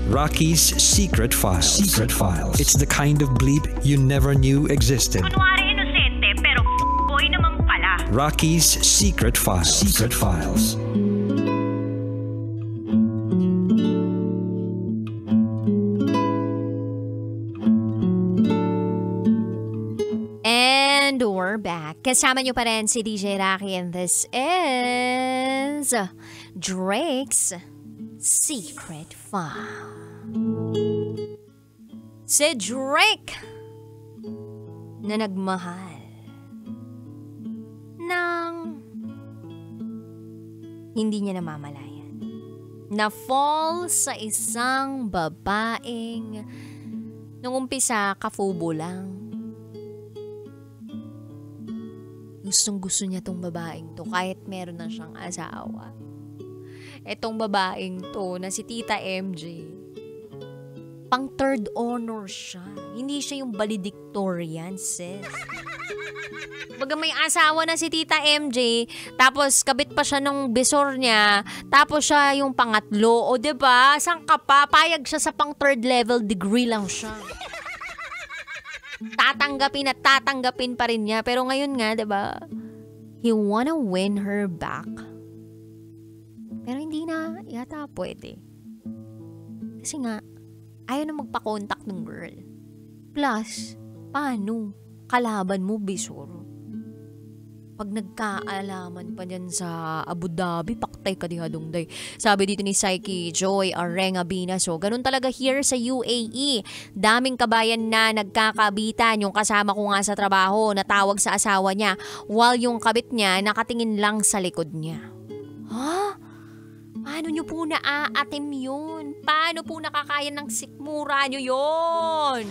Rocky's Secret Files. Secret Files. It's the kind of bleep you never knew existed. Kunwari inosente, pero boy naman pala. Rocky's Secret Files. Secret Files. And we're back. Kasama nyo pa rin si DJ Rocky and this is Drake's Secret File. Si Drake na nagmahal ng hindi niya namamalayan. Na-fall sa isang babaeng nung umpisa kafubo lang. Gustong-gusto niya tong babaeng to kahit meron na siyang asawa. Etong babaeng to na si Tita MJ, pang third honor siya. Hindi siya yung valedictorian, sis. Baga may asawa na si Tita MJ, tapos kabit pa siya nung bisor niya, tapos siya yung pangatlo. O diba? Saan ka pa? Payag siya sa pang third level degree lang siya. Tatanggapin at tatanggapin pa rin niya. Pero ngayon nga, diba? He wanna win her back. Pero hindi na yata pwede. Kasi nga, ayaw na magpa-contact ng girl. Plus, paano? Kalaban mo, bisor. Pag nagkaalaman pa dyan sa Abu Dhabi, paktay ka dihadong day. Sabi dito ni Psyche Joy Arengabina. So, ganun talaga here sa UAE. Daming kabayan na nagkakabitan. Yung kasama ko nga sa trabaho, natawag sa asawa niya, while yung kabit niya nakatingin lang sa likod niya. Ha? Paano nyo po naaatim yun? Paano po nakakaya ng sikmura nyo yun?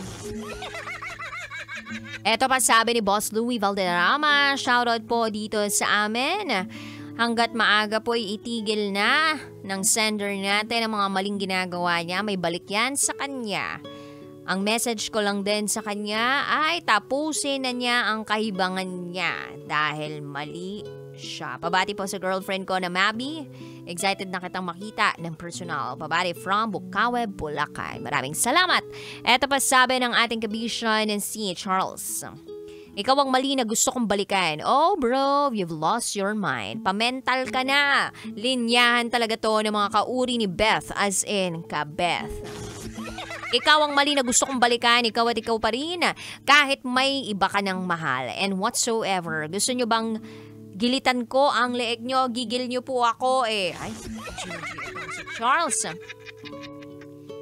Eto pa sabi ni Boss Louie Valderrama, shoutout po dito sa amin. Hanggat maaga po itigil na ng sender natin ang mga maling ginagawa niya, may balik yan sa kanya. Ang message ko lang din sa kanya ay tapusin na niya ang kahibangan niya dahil mali siya. Pabati po sa girlfriend ko na Mabi. Excited na kitang makita ng personal. Pabati from Bukawe, Bulacan. Maraming salamat. Eto pa sabi ng ating kabisyon ng si Charles. Ikaw ang mali na gusto kong balikan. Oh bro, you've lost your mind. Pamental ka na. Linyahan talaga to ng mga kauri ni Beth, as in ka-Beth. Ikaw ang mali na gusto kong balikan, ikaw at ikaw pa rin. Kahit may iba ka ng mahal and whatsoever. Gusto nyo bang gilitan ko ang leeg nyo, gigil nyo po ako eh. Ay, si Charles.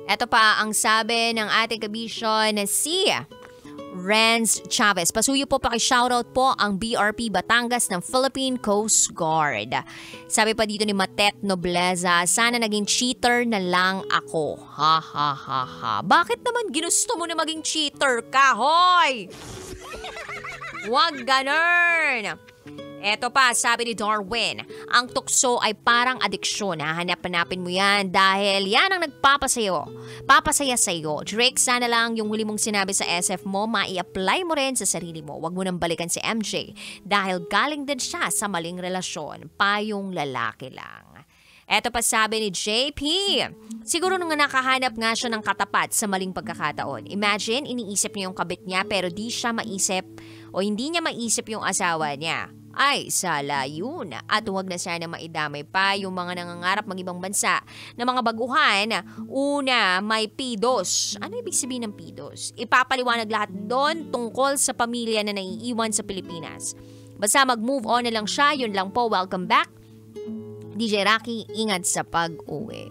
Ito pa ang sabi ng ating kabisyon na si Renz Chavez. Pasuyo po paki-shoutout po ang BRP Batangas ng Philippine Coast Guard. Sabi pa dito ni Matet Nobleza, sana naging cheater na lang ako. Ha ha ha ha. Bakit naman ginusto mo na maging cheater ka, hoy? Wag ganun. Eto pa, sabi ni Darwin, ang tukso ay parang adiksyon. Hanap-hanapin mo yan dahil yan ang papasaya sa'yo. Drake, sana lang yung huli mong sinabi sa SF mo, mai-apply mo rin sa sarili mo. Huwag mo nang balikan si MJ dahil galing din siya sa maling relasyon. Payong lalaki lang. Eto pa sabi ni JP, siguro nung nakahanap nga siya ng katapat sa maling pagkakataon. Imagine, iniisip niya yung kabit niya pero di siya maisip o hindi niya maisip yung asawa niya. Ay, sala yun. At huwag na sana maidamay pa yung mga nangangarap mag-ibang bansa na mga baguhan. Una, may PIDOS. Ano ibig sabihin ng PIDOS? Ipapaliwanag lahat doon tungkol sa pamilya na naiiwan sa Pilipinas. Basta mag-move on na lang siya. Yun lang po. Welcome back. DJ Rocky, ingat sa pag-uwi.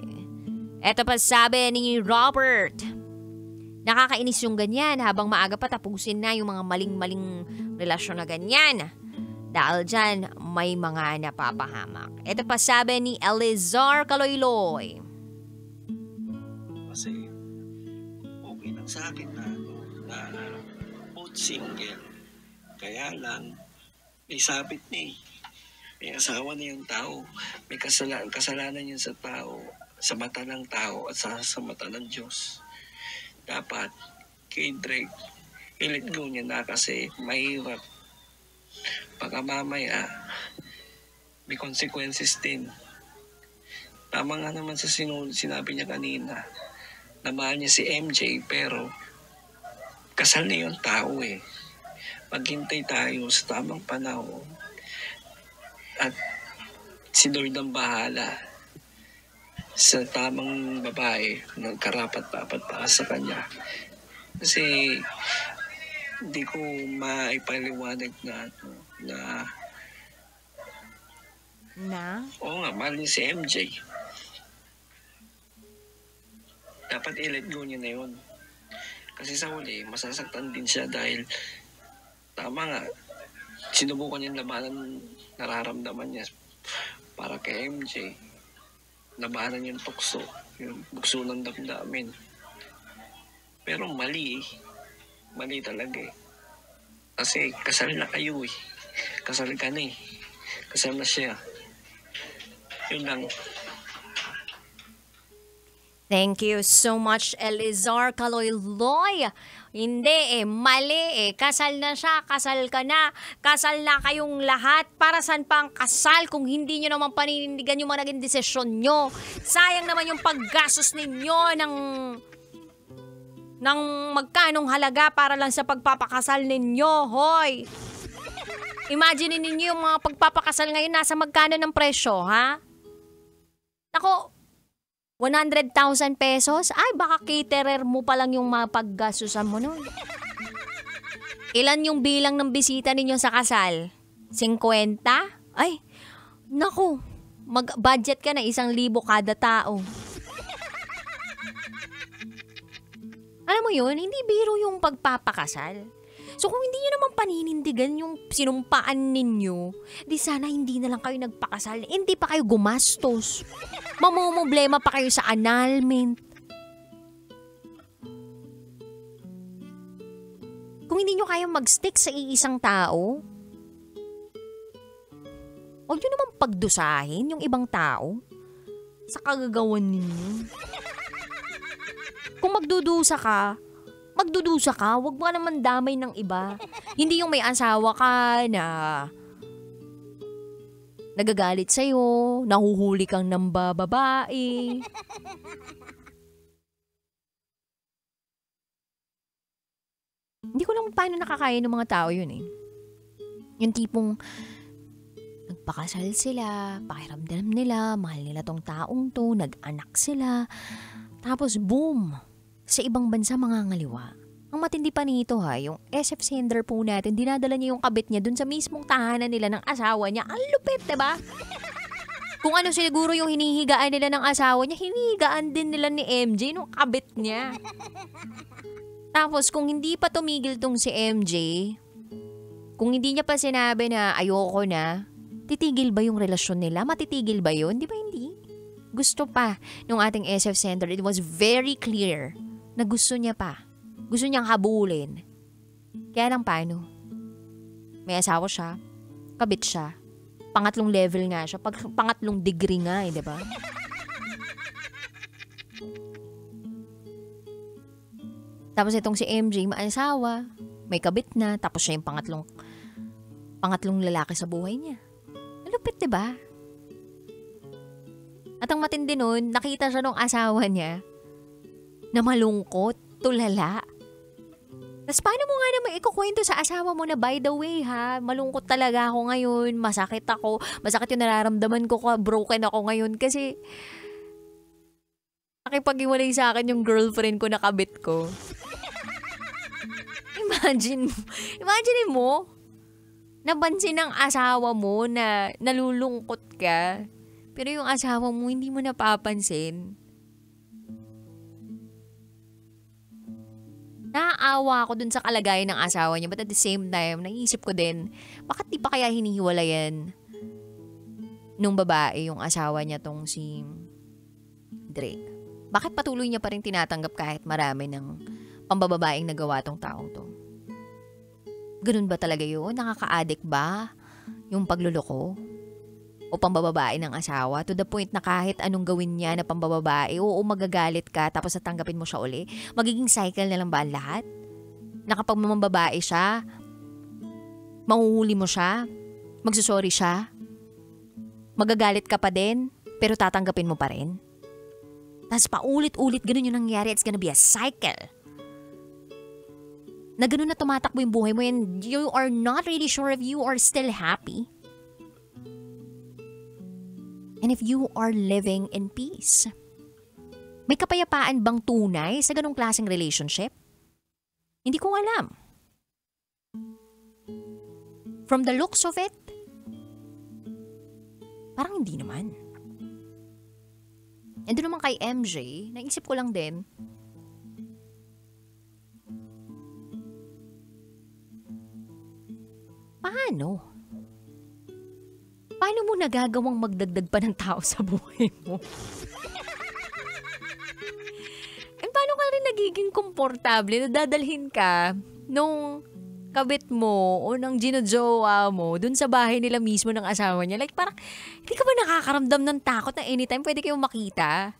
Eto pa sabi ni Robert. Nakakainis yung ganyan habang maaga pa tapusin na yung mga maling-maling relasyon na ganyan. Dahil dyan, may mga napapahamak. Ito pa sabi ni Elizar Kaloyloy. Kasi, okay lang sa akin na both single. Kaya lang, may sabit na eh. May asawa na yung tao. May kasalanan yun sa tao, sa mata ng tao at sa mata ng Diyos. Dapat, kay Drake, i-let go niya na kasi mahirap. Baka mamaya, may consequences din. Tama nga naman sa sinabi niya kanina na mahal niya si MJ, pero kasal na yung tao eh. Maghintay tayo sa tamang panahon at si Lord ang bahala sa tamang babae na karapat-dapat para sa kanya. Kasi hindi ko maipaliwanag na oo nga, mahal niya si MJ. Dapat i-let go niya na yun. Kasi sa huli, masasaktan din siya dahil tama nga, sinubukan niyang labanan nararamdaman niya para kay MJ. Labanan yung tukso, yung bukso ng damdamin. Pero mali eh. Mali talaga eh. Kasi kasal na kayo eh. Kasal ka na eh. Kasal na siya. Yun lang. Thank you so much, Elizar Kaloy-Loy. Hindi mali kasal na siya, kasal ka na, kasal na kayong lahat. Para saan pa ang kasal kung hindi nyo naman paninindigan yung mga naging desisyon nyo? Sayang naman yung paggastos ninyo ng magkanong halaga para lang sa pagpapakasal ninyo, hoy. Imagine ninyo yung mga pagpapakasal ngayon nasa magkano ng presyo, ha? Nako, 100,000 pesos? Ay, baka caterer mo pa lang yung mapaggastusan mo nun. Ilan yung bilang ng bisita ninyo sa kasal? 50? Ay, naku, mag-budget ka na 1,000 kada tao. Alam mo yun, hindi biro yung pagpapakasal. So kung hindi nyo naman paninindigan yung sinumpaan ninyo, di sana hindi na lang kayo nagpakasal. Hindi pa kayo gumastos. Mamumblema pa kayo sa annulment. Kung hindi nyo kayang mag-stick sa iisang tao, huwag nyo naman pagdusahin yung ibang tao sa kagagawan ninyo. Kung magdudusa ka, huwag mo naman damay ng iba. Hindi yung may asawa ka na nagagalit sa'yo, nahuhuli kang nambababae. Hindi ko lang paano nakakaya ng mga tao yun eh. Yung tipong nagpakasal sila, pakiramdam nila, mahal nila tong taong to, nag-anak sila. Tapos boom! Sa ibang bansa mangangaliwa. Ang matindi pa nito yung SF sender po natin, dinadala niya yung kabit niya dun sa mismong tahanan nila ng asawa niya. Ang lupit, diba? Kung ano siguro yung hinihigaan nila ng asawa niya, hinihigaan din nila ni MJ nung kabit niya. Tapos kung hindi pa tumigil tong si MJ, kung hindi niya pa sinabi na ayoko na, titigil ba yung relasyon nila? Matitigil ba yun? Di ba hindi? Gusto pa nung ating SF sender. It was very clear na gusto niya pa. Gusto niyang habulin. Kaya lang paano? May asawa siya, kabit siya, pangatlong level nga siya, pangatlong degree nga di ba? Tapos itong si MJ, may asawa, may kabit na, tapos siya yung pangatlong lalaki sa buhay niya. Malupit, di ba? At ang matindi nun, nakita siya nung asawa niya na malungkot, tulala. Tapos paano mo nga naman ikukwento sa asawa mo na by the way malungkot talaga ako ngayon, masakit yung nararamdaman ko, broken ako ngayon kasi nakipag-iwalay sa akin yung girlfriend ko na kabit ko. Imagine mo, napansin ng asawa mo na nalulungkot ka, pero yung asawa mo hindi mo napapansin. Naaawa ako dun sa kalagayan ng asawa niya, but at the same time, naisip ko din, bakit di pa kaya hinihiwalayan nung babae yung asawa niya tong si Drake? Bakit patuloy niya pa rin tinatanggap kahit marami ng pambababaeng nagawa tong taong to? Ganun ba talaga yun? Nakaka-addict ba yung pagluloko? O pambababae ng asawa to the point na kahit anong gawin niya na pambababae, oo, magagalit ka tapos tatanggapin mo siya uli? Magiging cycle na lang ba ang lahat? Na kapag mambabae siya, mahuhuli mo siya, magsusorry siya, magagalit ka pa din, pero tatanggapin mo pa rin? Tapos paulit-ulit ganun yung nangyari. It's gonna be a cycle. Na ganun na tumatakbo yung buhay mo and you are not really sure if you are still happy. And if you are living in peace. May kapayapaan bang tunay sa ganung klaseng relationship? Hindi ko alam. From the looks of it, parang hindi naman. And doon naman kay MJ, naisip ko lang din, paano? Paano mo nagagawang magdagdag pa ng tao sa buhay mo? And paano ka rin nagiging komportable na dadalhin ka nung kabit mo o ng ginojowa mo dun sa bahay nila mismo ng asawa niya? Like parang, hindi ka ba nakakaramdam ng takot na anytime pwede kayong makita?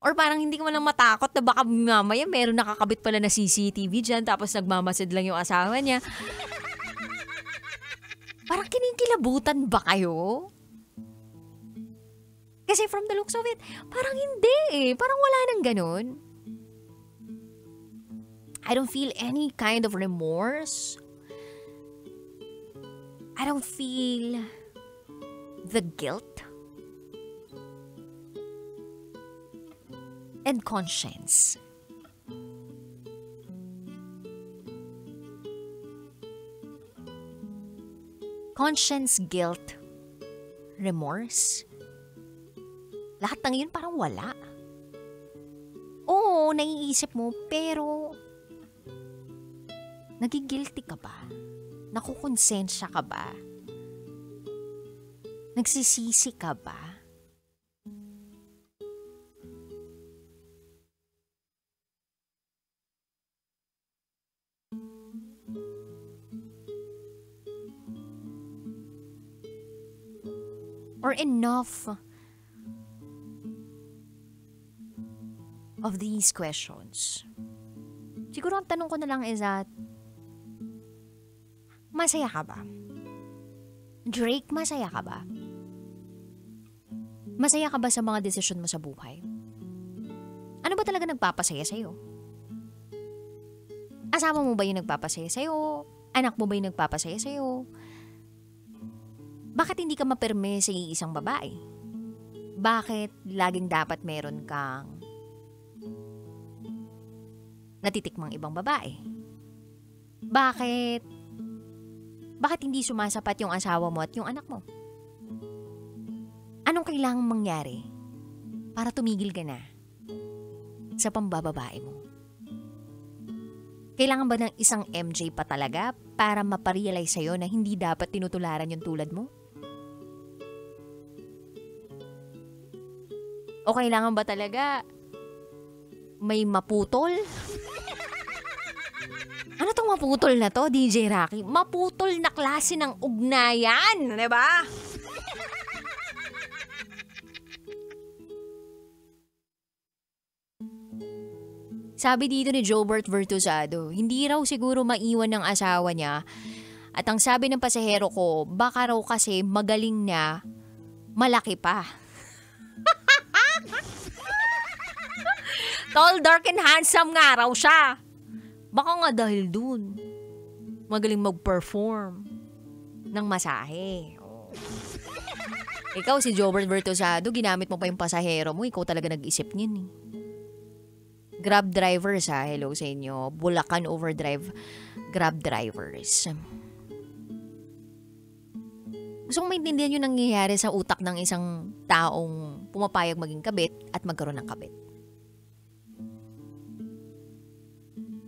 Or parang hindi ka man lang matakot na baka mamaya meron nakakabit pala na CCTV dyan tapos nagmamasid lang yung asawa niya. Parang kinikilabutan ba kayo? Kasi from the looks of it, parang hindi eh. Parang wala nang ganun. I don't feel any kind of remorse. I don't feel the guilt and conscience. Conscience, guilt, remorse. Lahat ng yun parang wala. Oo, naiisip mo, pero nagigilty ka ba? Nakukonsensya ka ba? Nagsisisi ka ba? Or enough of these questions? Siguro ang tanong ko na lang is that, masaya ka ba? Drake, masaya ka ba? Masaya ka ba sa mga desisyon mo sa buhay? Ano ba talaga nagpapasaya sa'yo? Asawa mo ba yung nagpapasaya sa'yo? Anak mo ba yung nagpapasaya sa'yo? Bakit hindi ka mapirme sa isang babae? Bakit laging dapat meron kang natitikmang ibang babae? Bakit hindi sumasapat yung asawa mo at yung anak mo? Anong kailangang mangyari para tumigil ka na sa pambababae mo? Kailangan ba ng isang MJ pa talaga para maparealize sa'yo na hindi dapat tinutularan yung tulad mo? O kailangan ba talaga may maputol? Ano tong maputol na to, DJ Rocky? Maputol na klase ng ugnayan, di ba? Sabi dito ni Jobert Vertuzado, hindi raw siguro maiwan ng asawa niya. At ang sabi ng pasahero ko, baka raw kasi magaling na, malaki pa. Tall, dark, and handsome nga raw siya. Baka nga dahil dun, magaling mag-perform ng masahe. Oh. Ikaw si Jobert Vertuzado, ginamit mo pa yung pasahero mo, ikaw talaga nag-isip niyan eh. Grab drivers ha, hello sa inyo. Bulacan Overdrive Grab drivers. Gusto kong maintindihan yung nangyayari sa utak ng isang taong pumapayag maging kabit at magkaroon ng kabit.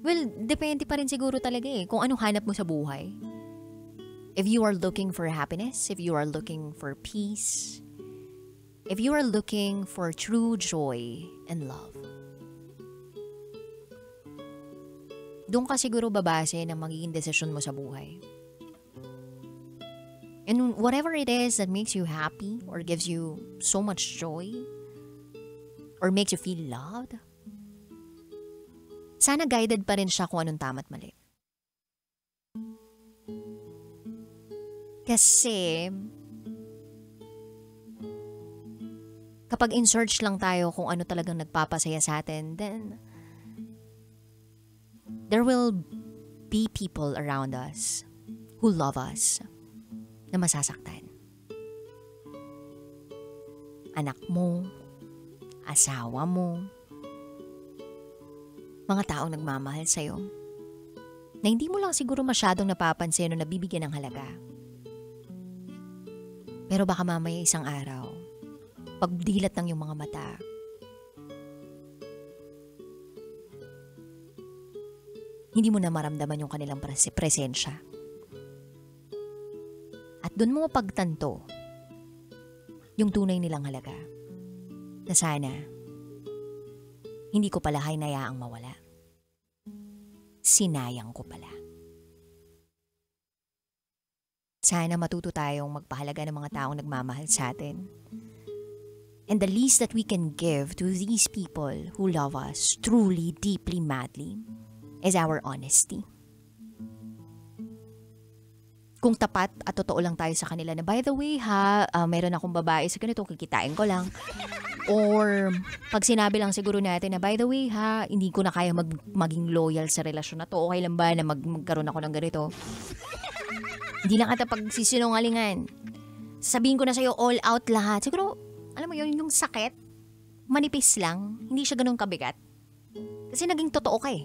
Well, depende pa rin siguro talaga eh kung anong hanap mo sa buhay. If you are looking for happiness, if you are looking for peace, if you are looking for true joy and love, doon ka siguro babase ng magiging desisyon mo sa buhay. And whatever it is that makes you happy or gives you so much joy or makes you feel loved, sana guided pa rin siya kung anong tama at mali. Kasi Kapag in-search lang tayo kung ano talagang nagpapasaya sa atin, then there will be people around us who love us na masasaktan. Anak mo, asawa mo, mga taong nagmamahal sa'yo, na hindi mo lang siguro masyadong napapansin o nabibigyan ng halaga. Pero baka mamaya isang araw, pagdilat ng iyong mga mata, hindi mo na maramdaman yung kanilang presensya. At doon mo mapagtanto yung tunay nilang halaga. Na sana, hindi ko pala hinayaang mawala. Sinayang ko pala. Sana matuto tayong magpahalaga ng mga taong nagmamahal sa atin. And the least that we can give to these people who love us truly, deeply, madly is our honesty. Kung tapat at totoo lang tayo sa kanila na, by the way ha, meron akong babae sa ganito, kikitain ko lang. Or pag sinabi lang siguro natin na, by the way ha, hindi ko na kaya maging loyal sa relasyon na to. Okay lang ba na magkaroon ako ng ganito? Hindi lang ata pagsisinungalingan. Sabihin ko na sa'yo all out lahat. Siguro, alam mo yun, yung sakit, manipis lang. Hindi siya ganun kabigat. Kasi naging totoo ka eh.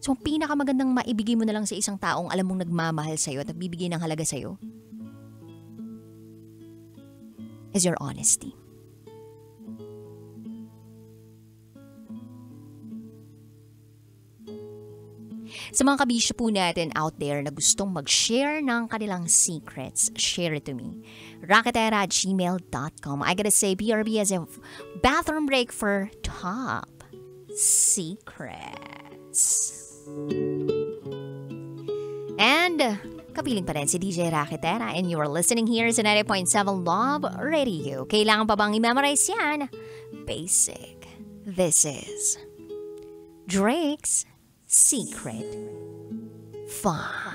So, ang pinakamagandang maibigay mo na lang sa isang taong alam mong nagmamahal sa'yo at nagbibigay ng halaga sa'yo is your honesty. Sa mga kabisyo po natin out there na gustong mag-share ng kanilang secrets, share it to me. Raketera@gmail.com. I gotta say, BRB as a bathroom break for top secrets. And kapiling pa rin si DJ Raketera and you are listening here sa 90.7 Love Radio. Kailangan pa bang i-memorize yan? Basic. This is Drake's Secret Fun.